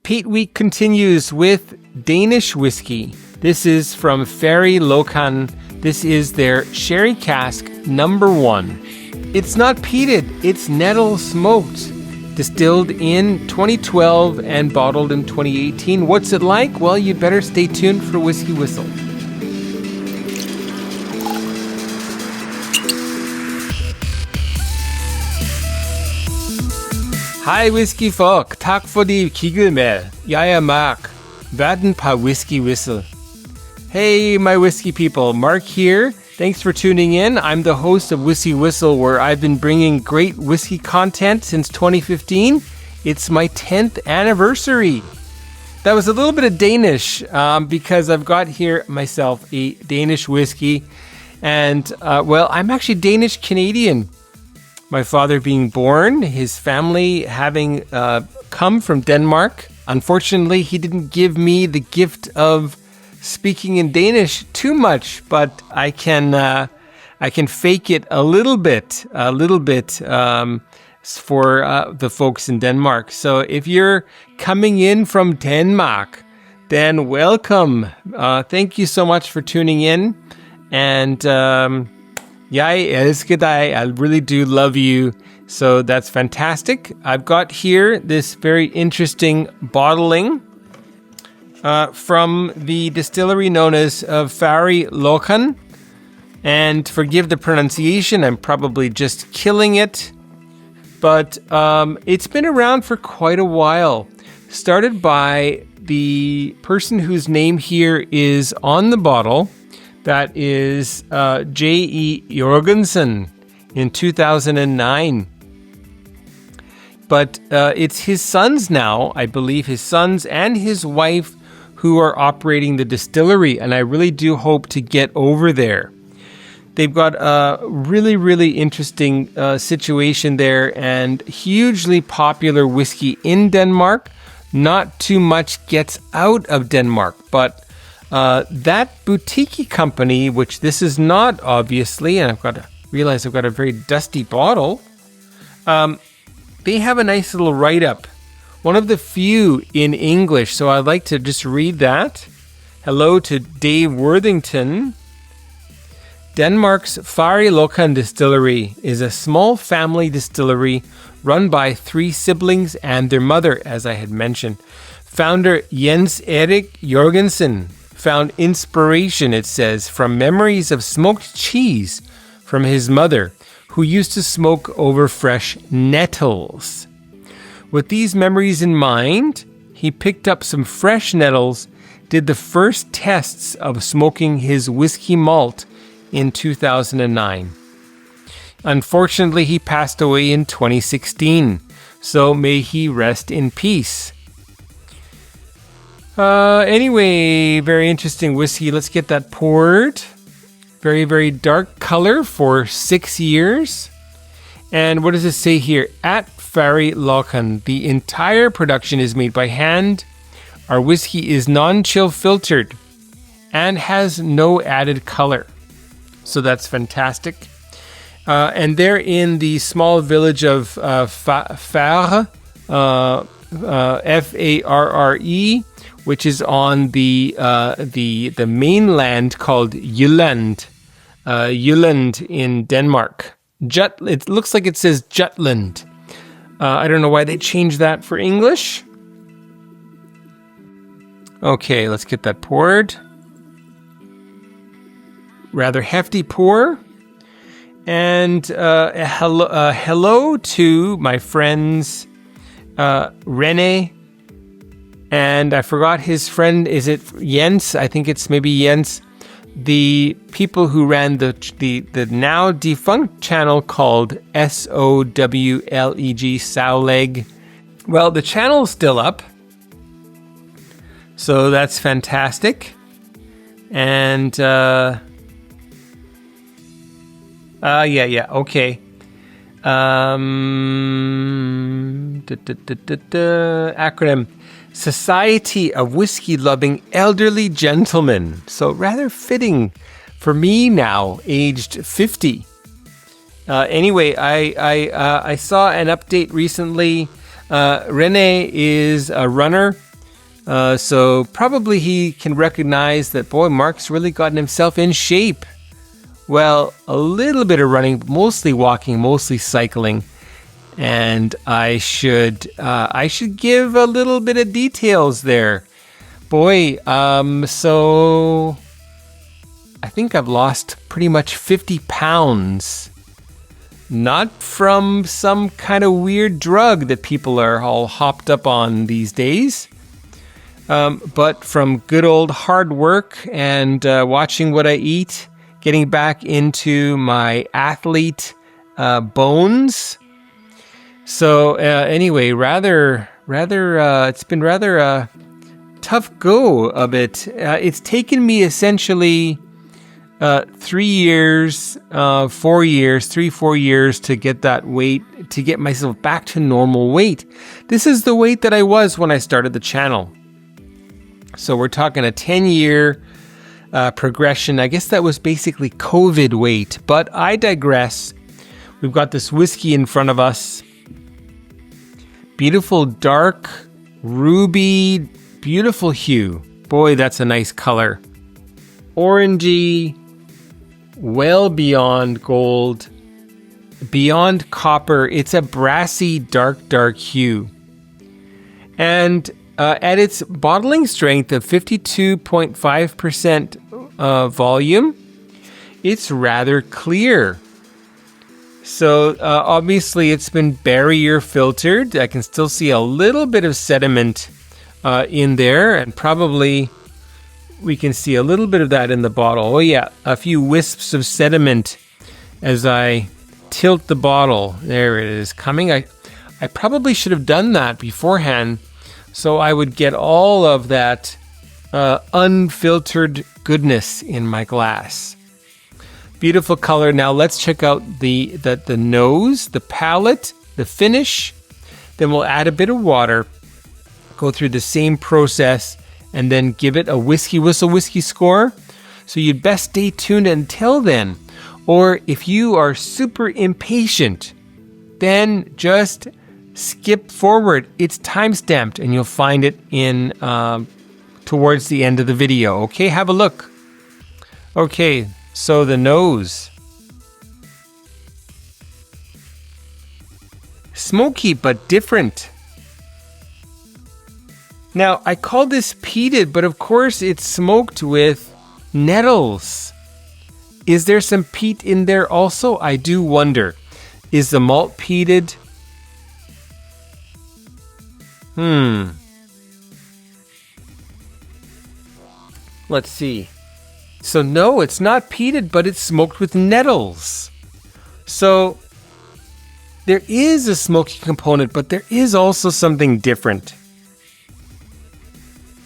Peat Week continues with Danish whiskey. This is from Fary Lochan. This is their sherry cask number 1. It's not peated, it's Nettle-Smoked, distilled in 2012 and bottled in 2018. What's it like? Well, you better stay tuned for Whiskey Whistle. Hej whisky folk, tak fordi kiggede med. Jeg Mark. Verden par Whiskey Whistle. Hey my whiskey people, Mark here. Thanks for tuning in. I'm the host of Whiskey Whistle, where I've been bringing great whiskey content since 2015. It's my 10th anniversary. That was a little bit of Danish because I've got here myself a Danish whiskey. And I'm actually Danish-Canadian. My father being born, his family having come from Denmark. Unfortunately, he didn't give me the gift of speaking in Danish too much, but I can fake it a little bit for the folks in Denmark. So if you're coming in from Denmark, then welcome. Thank you so much for tuning in, and jeg elsker dig. I really do love you. So that's fantastic. I've got here this very interesting bottling from the distillery known as Fary Lochan. And forgive the pronunciation, I'm probably just killing it. But it's been around for quite a while. Started by the person whose name here is on the bottle. That is Jens-Erik Jørgensen in 2009. But it's his sons now, I believe, his sons and his wife who are operating the distillery, and I really do hope to get over there. They've got a really, really interesting situation there and hugely popular whiskey in Denmark. Not too much gets out of Denmark, but that boutique company, which this is not obviously, and I've got to realize I've got a very dusty bottle, they have a nice little write-up. One of the few in English, so I'd like to just read that. Hello to Dave Worthington. Denmark's Fary Lochan Distillery is a small family distillery run by 3 siblings and their mother, as I had mentioned. Founder Jens-Erik Jørgensen found inspiration, it says, from memories of smoked cheese from his mother, who used to smoke over fresh nettles. With these memories in mind, he picked up some fresh nettles, did the first tests of smoking his whiskey malt in 2009. Unfortunately, he passed away in 2016, so may he rest in peace. Anyway, very interesting whiskey. Let's get that poured. Very, very dark color for 6 years. And what does it say here? At Fary Lochan, the entire production is made by hand. Our whiskey is non-chill filtered and has no added color. So that's fantastic. And they're in the small village of Farre, F-A-R-R-E, which is on the mainland called Jylland. Jylland in Denmark. It looks like it says Jutland. I don't know why they changed that for English. Okay, let's get that poured. Rather hefty pour. And hello to my friends René, and I forgot his friend. Is it Jens? I think it's maybe Jens. The people who ran the now defunct channel called SOWLEG, Sowleg. Well, the channel's still up, so that's fantastic. And okay. Acronym. Society of Whiskey-Loving Elderly Gentlemen. So rather fitting for me now, aged 50. Anyway, I saw an update recently. René is a runner. So probably he can recognize that, boy, Mark's really gotten himself in shape. Well, a little bit of running, mostly walking, mostly cycling. And I should give a little bit of details there. Boy, so I think I've lost pretty much 50 pounds. Not from some kind of weird drug that people are all hopped up on these days, but from good old hard work and watching what I eat, getting back into my athlete bones. So anyway, it's been rather a tough go of it. It's taken me essentially 3 years, 4 years, 4 years to get that weight, to get myself back to normal weight. This is the weight that I was when I started the channel. So we're talking a 10-year progression. I guess that was basically COVID weight, but I digress. We've got this whiskey in front of us. Beautiful dark ruby, beautiful hue. Boy, that's a nice color. Orangey, well beyond gold, beyond copper. It's a brassy, dark hue. And at its bottling strength of 52.5% volume, it's rather clear. So obviously it's been barrier filtered. I can still see a little bit of sediment in there, and probably we can see a little bit of that in the bottle. Oh yeah, a few wisps of sediment as I tilt the bottle. There it is coming. I probably should have done that beforehand, so I would get all of that unfiltered goodness in my glass. Beautiful color. Now let's check out the nose, the palate, the finish. Then we'll add a bit of water, go through the same process, and then give it a whiskey whistle whiskey score. So you'd best stay tuned until then. Or if you are super impatient, then just skip forward. It's time-stamped, and you'll find it in towards the end of the video. Okay, have a look. Okay, so the nose. Smoky, but different. Now, I call this peated, but of course it's smoked with nettles. Is there some peat in there also? I do wonder. Is the malt peated? Let's see. So no, it's not peated, but it's smoked with nettles. So there is a smoky component, but there is also something different.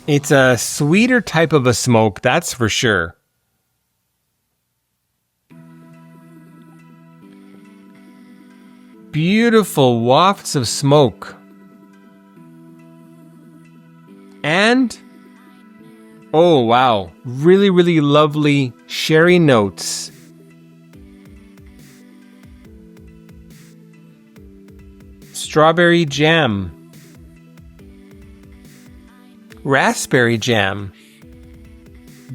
It's a sweeter type of a smoke, that's for sure. Beautiful wafts of smoke. And, oh wow, really, really lovely sherry notes. Strawberry jam. Raspberry jam.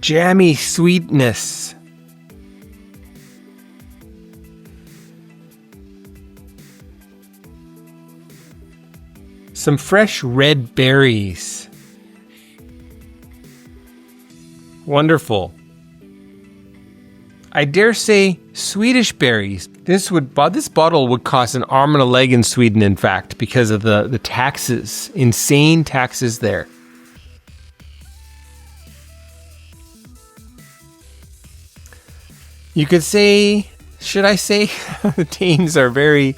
Jammy sweetness. Some fresh red berries. Wonderful. I dare say Swedish berries. This bottle would cost an arm and a leg in Sweden, in fact, because of the taxes. Insane taxes there. You could say, should I say, the Danes are very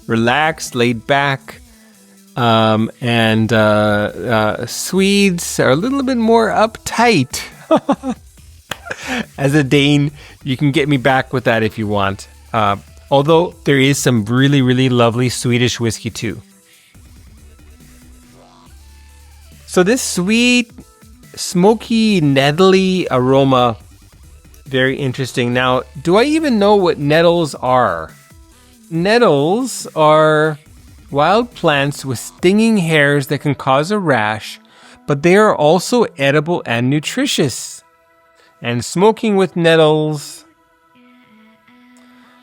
relaxed, laid back, and Swedes are a little bit more uptight. As a Dane, you can get me back with that if you want. Although there is some really, really lovely Swedish whiskey too. So this sweet, smoky, nettly aroma, very interesting. Now, do I even know what nettles are? Nettles are wild plants with stinging hairs that can cause a rash, but they are also edible and nutritious. And smoking with nettles.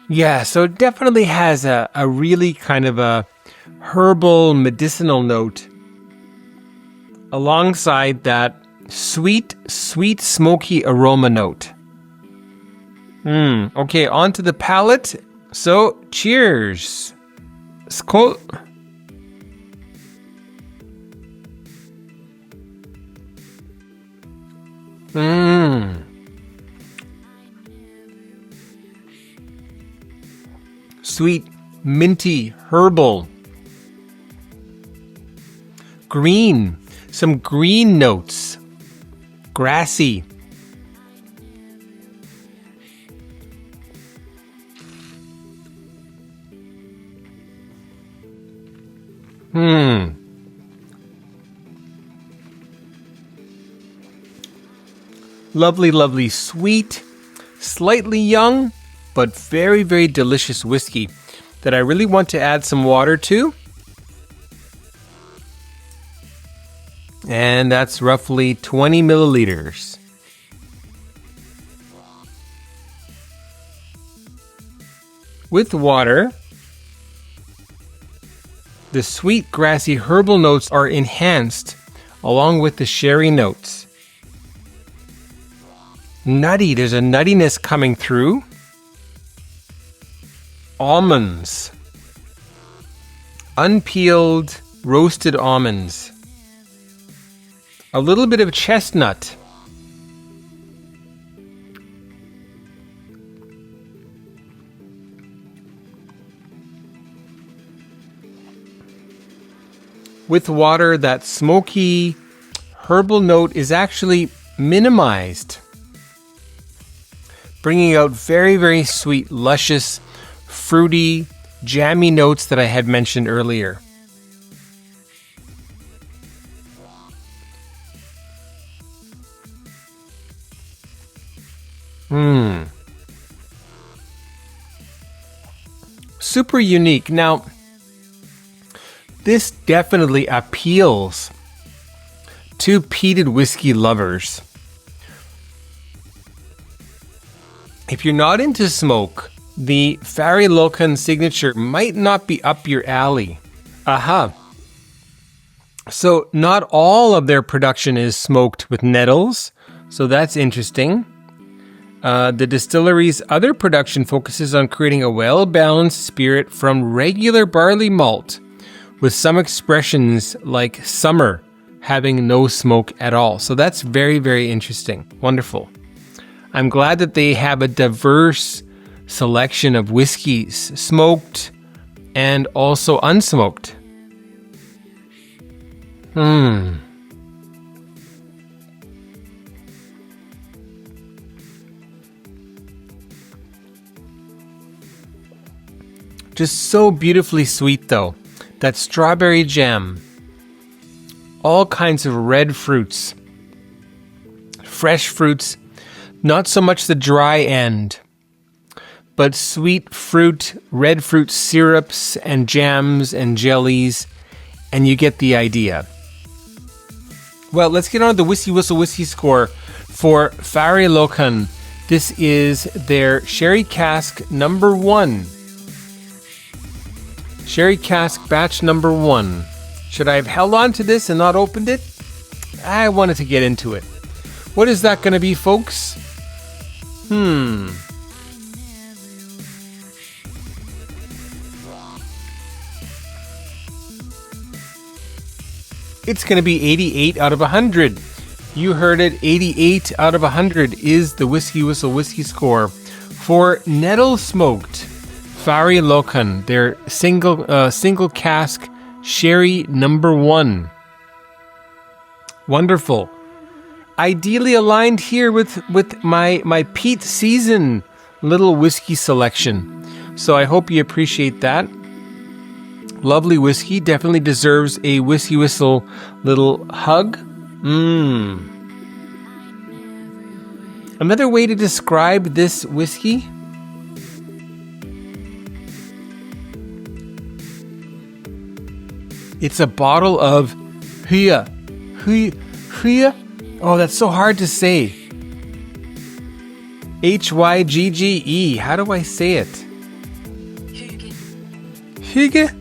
Yeah, so it definitely has a really kind of a herbal medicinal note alongside that sweet smoky aroma note. Okay, on to the palate. So, cheers. Skål. Sweet, minty, herbal. Green. Some green notes. Grassy. Lovely, lovely, sweet, slightly young, but very, very delicious whiskey that I really want to add some water to. And that's roughly 20 milliliters. With water, the sweet, grassy herbal notes are enhanced along with the sherry notes. Nutty, there's a nuttiness coming through. Almonds. Unpeeled, roasted almonds. A little bit of chestnut. With water, that smoky herbal note is actually minimized, bringing out very, very sweet, luscious, fruity, jammy notes that I had mentioned earlier. Super unique. Now, this definitely appeals to peated whiskey lovers. If you're not into smoke, the Fary Lochan signature might not be up your alley. So not all of their production is smoked with nettles, so that's interesting. The distillery's other production focuses on creating a well-balanced spirit from regular barley malt, with some expressions like summer having no smoke at all. So that's very, very interesting. Wonderful. I'm glad that they have a diverse selection of whiskeys, smoked and also unsmoked. Just so beautifully sweet though. That strawberry jam. All kinds of red fruits. Fresh fruits. Not so much the dry end, but sweet fruit, red fruit syrups and jams and jellies, and you get the idea. Well, let's get on to the Whiskey Whistle Whiskey score for Fary Lochan. This is their Sherry Cask number 1. Sherry Cask batch number 1. Should I have held on to this and not opened it? I wanted to get into it. What is that going to be, folks? It's going to be 88 out of 100. You heard it, 88 out of 100 is the Whiskey Whistle Whiskey score for Nettle-Smoked Fary Lochan, their single cask sherry number 1. Wonderful. Ideally aligned here with my Peat season little whiskey selection. So I hope you appreciate that. Lovely whiskey. Definitely deserves a Whiskey Whistle little hug. Another way to describe this whiskey. It's a bottle of Hygge. Hygge? Oh, that's so hard to say. Hygge. How do I say it? Hygge?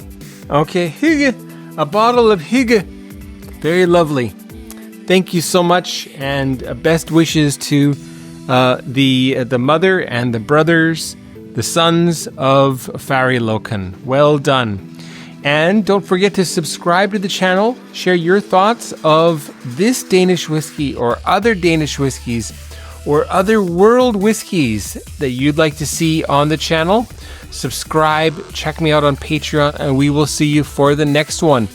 Okay, Hygge. A bottle of Hygge. Very lovely. Thank you so much, and best wishes to the mother and the brothers, the sons of Fary Lochan. Well done. And don't forget to subscribe to the channel. Share your thoughts of this Danish whiskey or other Danish whiskeys or other world whiskeys that you'd like to see on the channel. Subscribe, check me out on Patreon, and we will see you for the next one.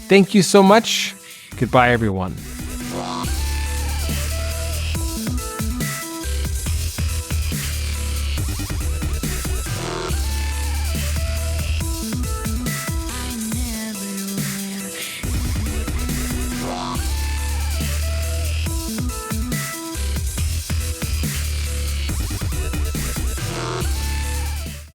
Thank you so much. Goodbye, everyone.